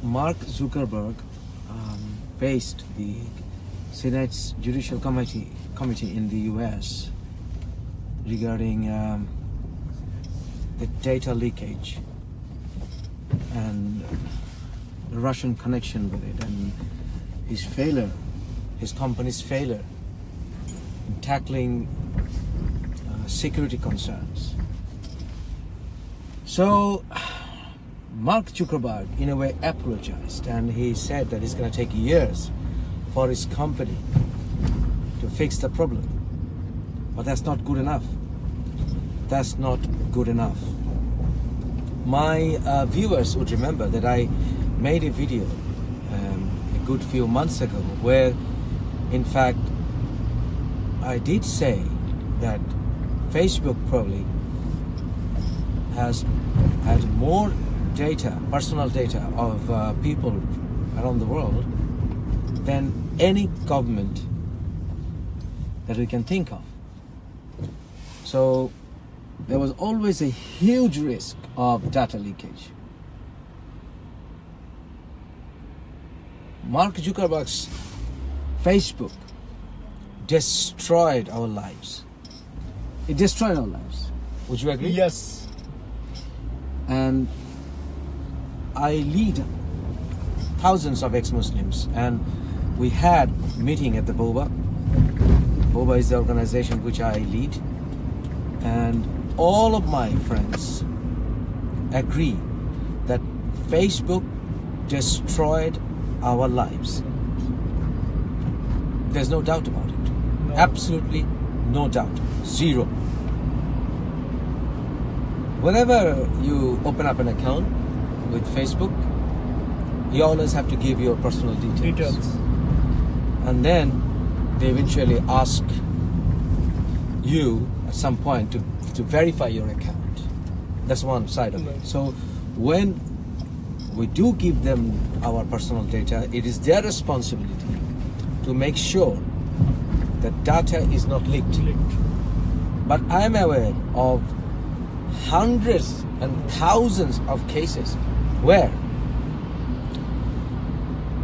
Mark Zuckerberg faced the Senate's Judicial Committee in the US regarding the data leakage and the Russian connection with it, and his company's failure in tackling security concerns. So Mark Zuckerberg in a way apologized, and he said that it's going to take years for his company to fix the problem. But that's not good enough. That's not good enough. My viewers would remember that I made a video a good few months ago where, in fact, I did say that Facebook probably has more data, personal data of people around the world than any government that we can think of. So there was always a huge risk of data leakage. Mark Zuckerberg's Facebook destroyed our lives. It destroyed our lives. Would you agree? Yes. And I lead thousands of ex-Muslims, and we had a meeting at the Boba. Boba is the organization which I lead, and all of my friends agree that Facebook destroyed our lives. There's no doubt about it. No. Absolutely no doubt. Zero. Whenever you open up an account with Facebook, you always have to give your personal details. And then they eventually ask you at some point to verify your account. That's one side of it. So when we do give them our personal data, it is their responsibility to make sure that data is not leaked. But I am aware of hundreds and thousands of cases where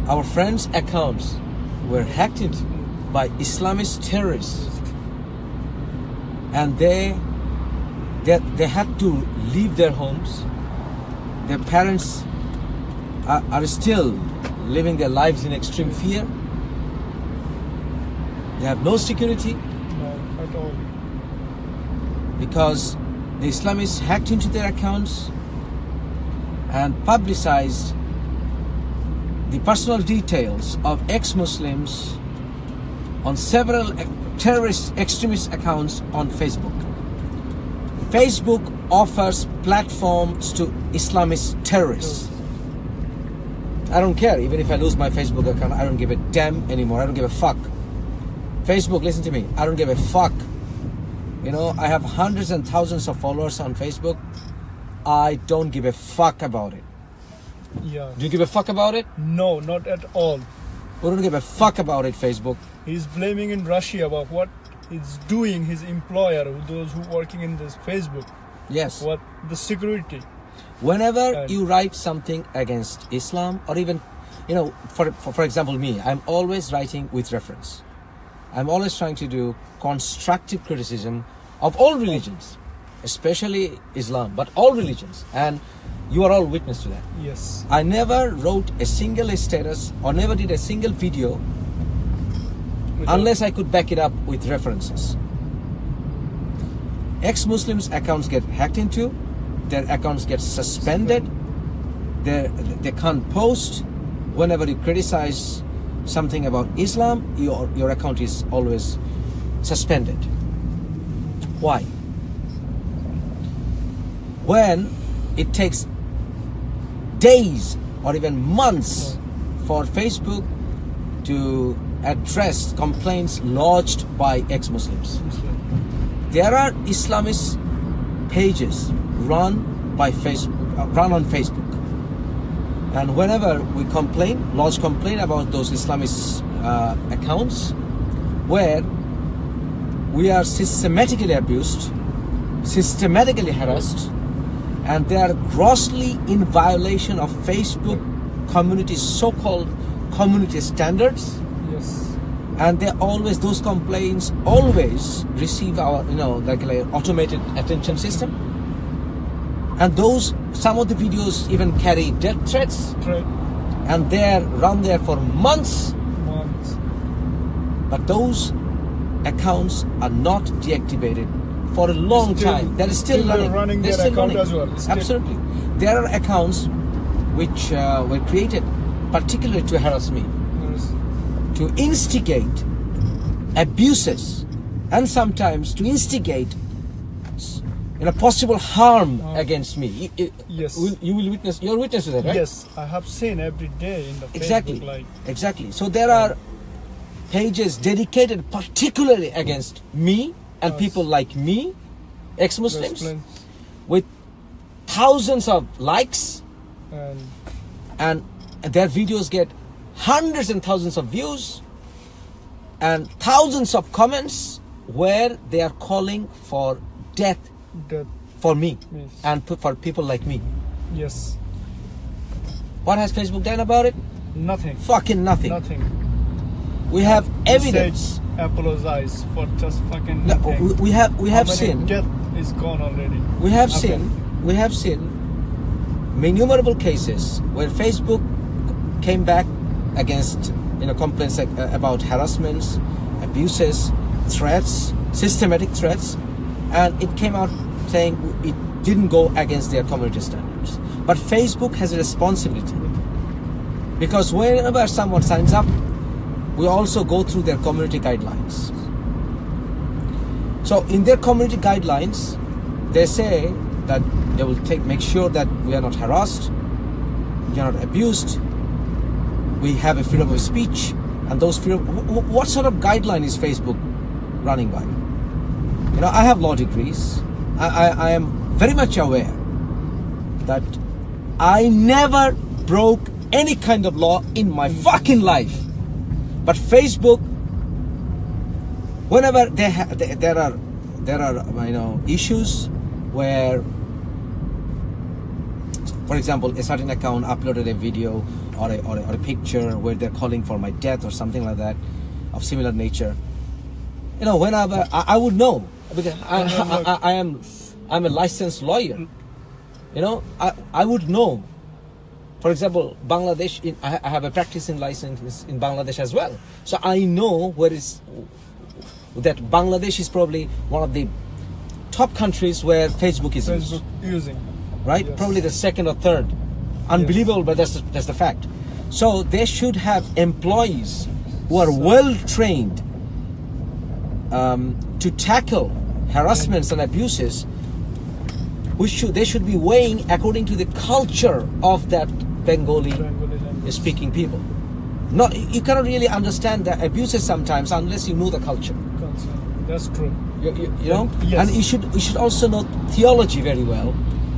our friends' accounts were hacked into by Islamist terrorists, and they had to leave their homes. Their parents are still living their lives in extreme fear. They have no security. No, at all. Because the Islamists hacked into their accounts and publicized the personal details of ex-Muslims on several terrorist extremist accounts on Facebook. Facebook offers platforms to Islamist terrorists. I don't care. Even if I lose my Facebook account, I don't give a damn anymore. I don't give a fuck. Facebook, listen to me. I don't give a fuck. You know, I have hundreds and thousands of followers on Facebook. I don't give a fuck about it. Yeah. Do you give a fuck about it? No, not at all. We don't give a fuck about it, Facebook. He's blaming in Russia about what it's doing, his employer, those who working in this Facebook. Yes. What the security. Whenever you write something against Islam, or even, you know, for example, me, I'm always writing with reference. I'm always trying to do constructive criticism of all religions, especially Islam, but all religions. And you are all witness to that. Yes. I never wrote a single status or never did a single video unless I could back it up with references. Ex-Muslims' accounts get hacked into, their accounts get suspended, they can't post. Whenever you criticize something about Islam, your account is always suspended. Why? When it takes days or even months for Facebook to address complaints lodged by ex-Muslims. There are Islamist pages run on Facebook. And whenever we lodge complaint about those Islamist accounts, where we are systematically abused, systematically harassed, and they are grossly in violation of Facebook community, so-called community standards, Yes. and they always, those complaints always receive our, like automated attention system. And those, some of the videos even carry death threats, Right. and they're run there for months. Months. But those accounts are not deactivated for a long Still- time. That is still still running. running They're their still account running. as well. Still- Absolutely. There are accounts which were created particularly to harass me, Yes. to instigate abuses, and sometimes to instigate possible harm against me. Yes. You will witness. You're witness to that, right? Yes, I have seen every day in the Exactly. Facebook, like Exactly. So there are pages dedicated particularly against me and Yes. people like me, ex-Muslims, Muslims with thousands of likes, and and their videos get hundreds and thousands of views and thousands of comments where they are calling for death that. for me Yes. and for people like me. Yes. What has Facebook done about it? Nothing. Fucking nothing. Nothing. We have He evidence. said apologize for just fucking No, nothing. we have How many seen. death is gone already. We have Okay. seen innumerable cases where Facebook came back against complaints about harassments, abuses, threats, systematic threats, and it came out saying it didn't go against their community standards. But Facebook has a responsibility, because whenever someone signs up, we also go through their community guidelines. So in their community guidelines, they say that they will make sure that we are not harassed, we are not abused, we have a freedom of speech, and those freedom. What sort of guideline is Facebook running by? I have law degrees. I am very much aware that I never broke any kind of law in my fucking life. But Facebook, whenever there are issues where, for example, a certain account uploaded a video or a picture where they're calling for my death or something like that of similar nature, whenever I would know, because I'm a licensed lawyer. I would know. For example, Bangladesh, I have a practicing license in Bangladesh as well. So I know that Bangladesh is probably one of the top countries where Facebook is used. using. Right? Yes. Probably the second or third. Unbelievable, but that's the fact. So they should have employees who are well trained to tackle harassments and abuses. They should be weighing according to the culture of that Bengali language. speaking people. You cannot really understand the abuses sometimes unless you know the culture. That's true. You know, Yes. and you should also know theology very well,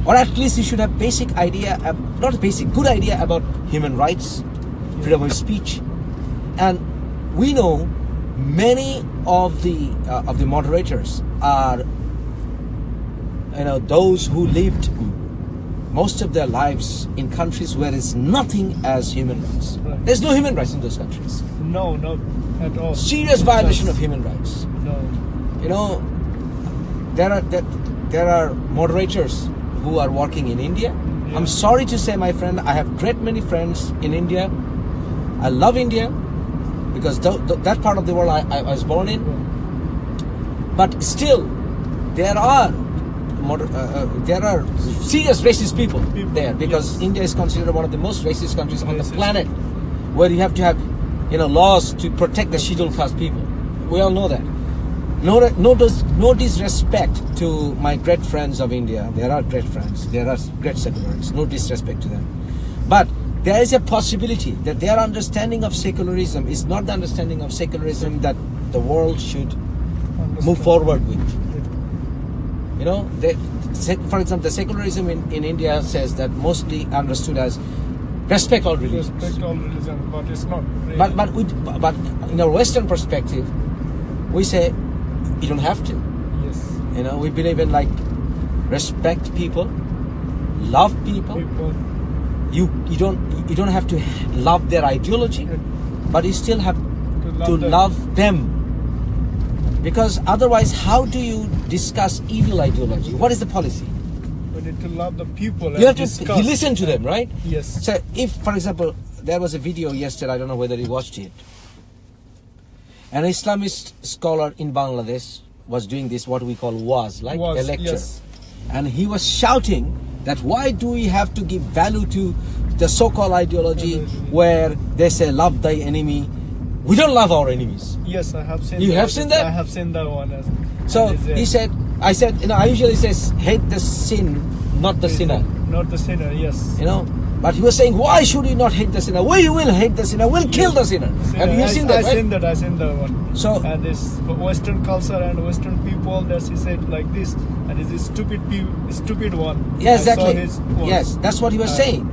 or at least you should have basic idea, good idea about human rights, freedom of speech, and we know many of the moderators are those who lived most of their lives in countries where there's nothing as human rights. Right. There's no human rights in those countries. No, not at all. Serious violation of human rights. No. There are moderators who are working in India. Yeah. I'm sorry to say, my friend, I have great many friends in India. I love India because that part of the world I was born in. But still, there are serious racist people there, because yes. India is considered one of the most racist countries on the planet, where you have to have laws to protect the scheduled caste people. We all know that. No disrespect to my great friends of India. There are great friends. There are great secularists. No disrespect to them. But there is a possibility that their understanding of secularism is not the understanding of secularism that the world should move forward with. For example, the secularism in India says that mostly understood as respect all religions. Respect all religions, but it's not. Really. But in our Western perspective, we say you don't have to. Yes. We believe in respect people, love people. you don't have to love their ideology, but you still have to love them. Because otherwise, how do you discuss evil ideology? What is the policy? We need to love the people. You have to listen to them, right? Yes. So if, for example, there was a video yesterday, I don't know whether you watched it. An Islamist scholar in Bangladesh was doing this, what we call a lecture. Yes. And he was shouting that why do we have to give value to the so-called ideology where they say love thy enemy. We don't love our enemies. Yes, I have seen. You have seen that? I have seen that one. So he said, I said, I usually say hate the sin, not the sinner. Not the sinner, yes. But he was saying, why should we not hate the sinner? We will hate the sinner. We'll kill the sinner. Have you seen that? I seen that one. So, and this Western culture and Western people, that he said like this, and it's a stupid one. Yeah, exactly. Yes, that's what he was saying.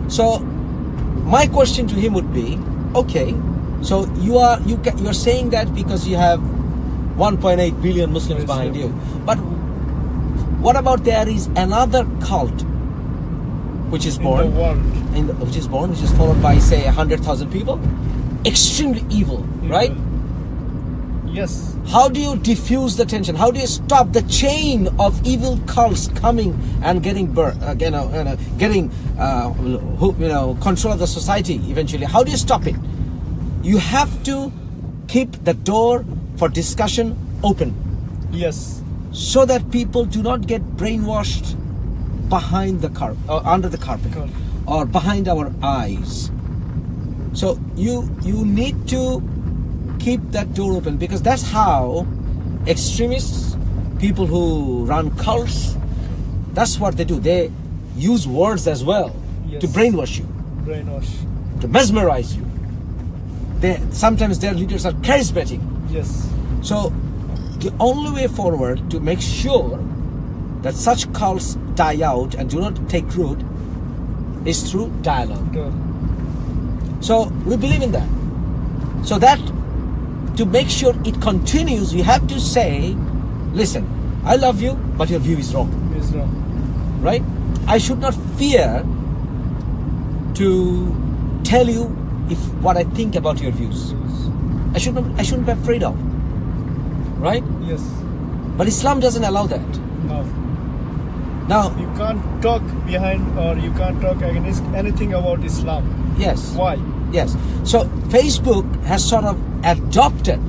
So, my question to him would be, okay, so you're saying that because you have 1.8 billion Muslims behind you, but what about there is another cult which is born in the world, which is followed by say 100,000 people, extremely evil, right? Yes. How do you diffuse the tension? How do you stop the chain of evil cults coming and getting control of the society eventually? How do you stop it? You have to keep the door for discussion open. Yes. So that people do not get brainwashed behind the carpet or under the carpet or behind our eyes. So you need to keep that door open, because that's how extremists, people who run cults, that's what they do. They use words as well to brainwash you, to mesmerize you. Sometimes their leaders are charismatic. Yes. So the only way forward to make sure that such cults die out and do not take root is through dialogue. So we believe in that. So that to make sure it continues, you have to say, listen, I love you, but your view is wrong. It's wrong. Right? I should not fear to tell you what I think about your views. I shouldn't be afraid of. Right? Yes. But Islam doesn't allow that. No. Now you can't talk behind, or you can't talk against anything about Islam. Yes. Why? Yes. So Facebook has sort of adopted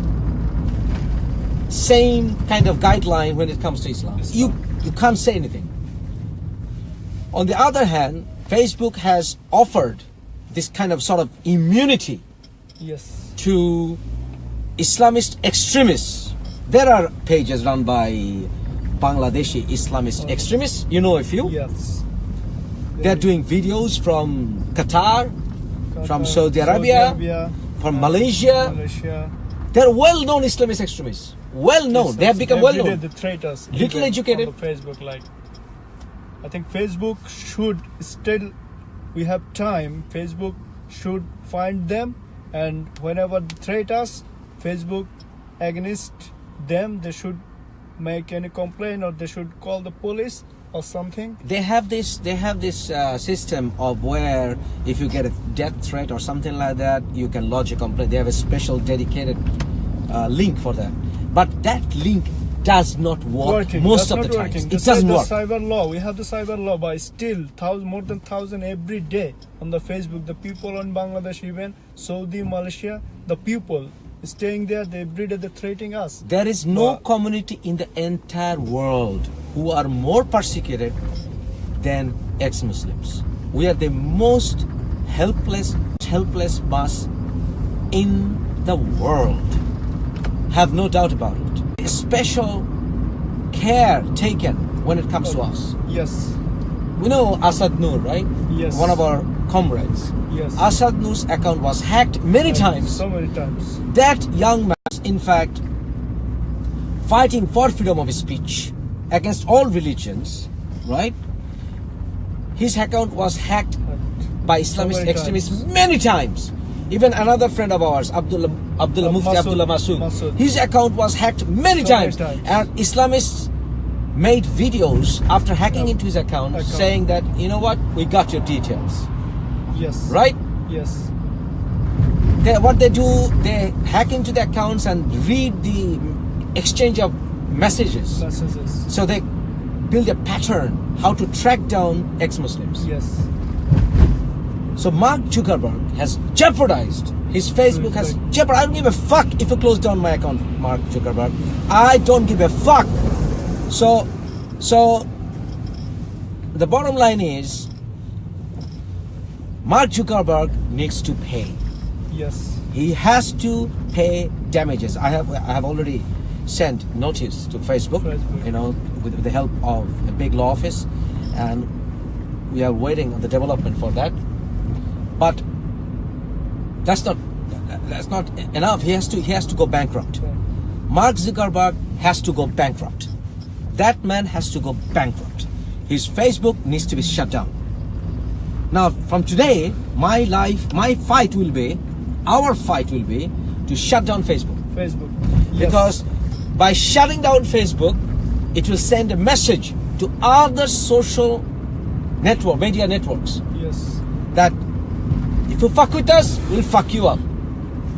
same kind of guideline when it comes to Islam. You can't say anything. On the other hand, Facebook has offered this kind of sort of immunity to Islamist extremists. There are pages run by Bangladeshi Islamist extremists. You know a few? Yes. They're doing videos from Qatar, from Saudi Arabia, from Malaysia. They're well-known Islamist extremists. Well-known. They have become well-known. The traitors. Little educated. On Facebook, I think Facebook should still, we have time, Facebook should find them, and whenever they threat us, Facebook against them, they should make any complaint, or they should call the police or something. They have this system of where if you get a death threat or something like that, you can lodge a complaint. They have a special dedicated link for that. But that link does not work most of the time. It doesn't work. Cyber law. We have the cyber law, but still more than 1,000 every day on the Facebook. The people in Bangladesh, even Saudi, Malaysia, the people staying there, every day they're threatening us. There is no community in the entire world who are more persecuted than ex-Muslims. We are the most helpless mass in the world. Have no doubt about it. Special care taken when it comes to us. Yes. We know Asad Noor, right? Yes. One of our comrades. Yes. Asad Noor's account was hacked many times. So many times. That young man is, in fact, fighting for freedom of speech against all religions, right? His account was hacked by Islamist extremists many times. Even another friend of ours, Abdullah Masood, his account was hacked many times. And Islamists made videos after hacking into his account saying that, you know what, we got your details. Yes. right? Yes. What they do, they hack into the accounts and read the exchange of messages. Messages. So they build a pattern how to track down ex-Muslims. Yes. So Mark Zuckerberg has jeopardized his Facebook has Right. jeopardized. I don't give a fuck if you close down my account, Mark Zuckerberg. I don't give a fuck. So the bottom line is Mark Zuckerberg needs to pay. Yes. He has to pay damages. I have already sent notice to Facebook, Facebook. you know, with the help of a big law office, and we are waiting on the development for that. But that's not enough. He has to go bankrupt. Right. Mark Zuckerberg has to go bankrupt. That man has to go bankrupt. His Facebook needs to be shut down. Now, from today, our fight will be to shut down Facebook. Facebook. Yes. Because by shutting down Facebook, it will send a message to other social media networks Yes. that if you fuck with us, we'll fuck you up.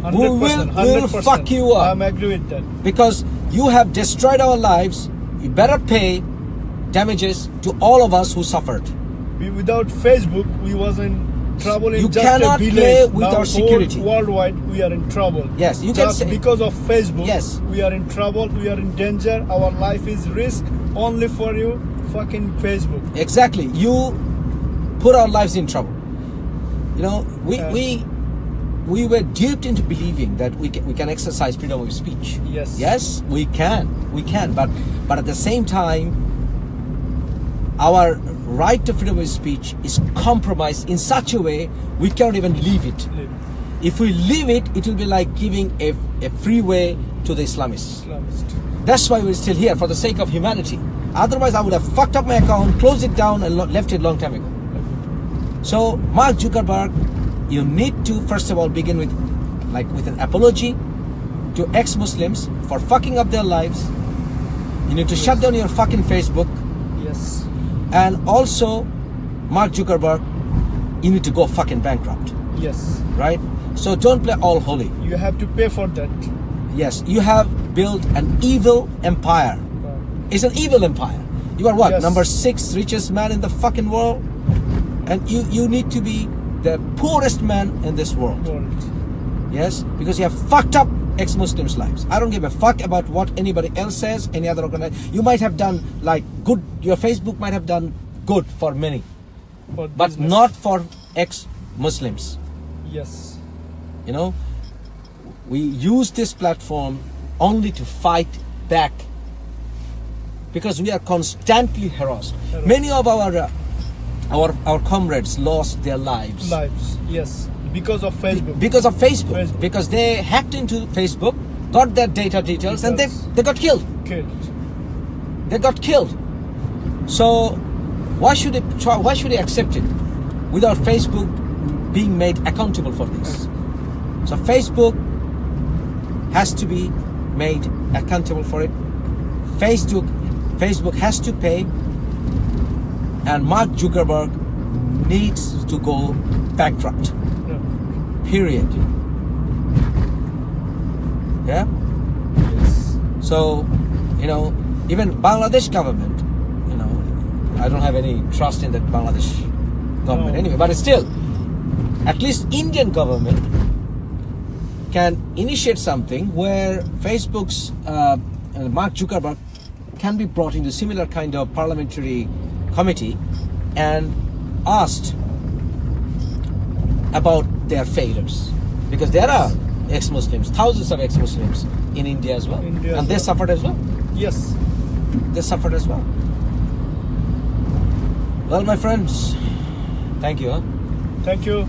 100%. We'll fuck you up. I'm agree with that. Because you have destroyed our lives. You better pay damages to all of us who suffered. Without Facebook, we was in trouble in You just cannot a village. play with Now our security. Worldwide, we are in trouble. Yes, you can Just say because of Facebook. Yes. We are in trouble. We are in danger. Our life is risk only for you. Fucking Facebook. exactly. You put our lives in trouble. You know, we were duped into believing that we can exercise freedom of speech. Yes. Yes, we can, but at the same time, our right to freedom of speech is compromised in such a way we cannot even leave it. If we leave it, it will be like giving a freeway to the Islamists. Islamist. That's why we're still here, for the sake of humanity. Otherwise, I would have fucked up my account, closed it down, and left it long time ago. So, Mark Zuckerberg, you need to first of all begin with an apology to ex-Muslims for fucking up their lives. You need to shut down your fucking Facebook. Yes. And also, Mark Zuckerberg, you need to go fucking bankrupt, Yes. right? So don't play all holy. You have to pay for that. Yes, you have built an evil empire. It's an evil empire. You are what? Yes. Number 6 richest man in the fucking world? And you need to be the poorest man in this world. Yes, because you have fucked up ex-Muslims' lives. I don't give a fuck about what anybody else says, any other organization. You might have done good, your Facebook might have done good for many, For but business. not for ex-Muslims. Yes. You know, we use this platform only to fight back because we are constantly harassed. Many of our comrades lost their lives. Yes. Because of Facebook. Because of Facebook. Facebook. Because they hacked into Facebook, got their data details, and they got killed. They got killed. So why should they accept it without Facebook being made accountable for this? So Facebook has to be made accountable for it. Facebook has to pay, and Mark Zuckerberg needs to go bankrupt. Period. Yeah? Yes. So, you know, even Bangladesh government, you know, I don't have any trust in that Bangladesh government No. anyway, but still, at least Indian government can initiate something where Facebook's Mark Zuckerberg can be brought into similar kind of parliamentary committee and asked about their failures, because there are ex-Muslims, thousands of ex-Muslims in India as well, and they suffered as well. Yes. They suffered as well. Well, my friends, thank you. Thank you.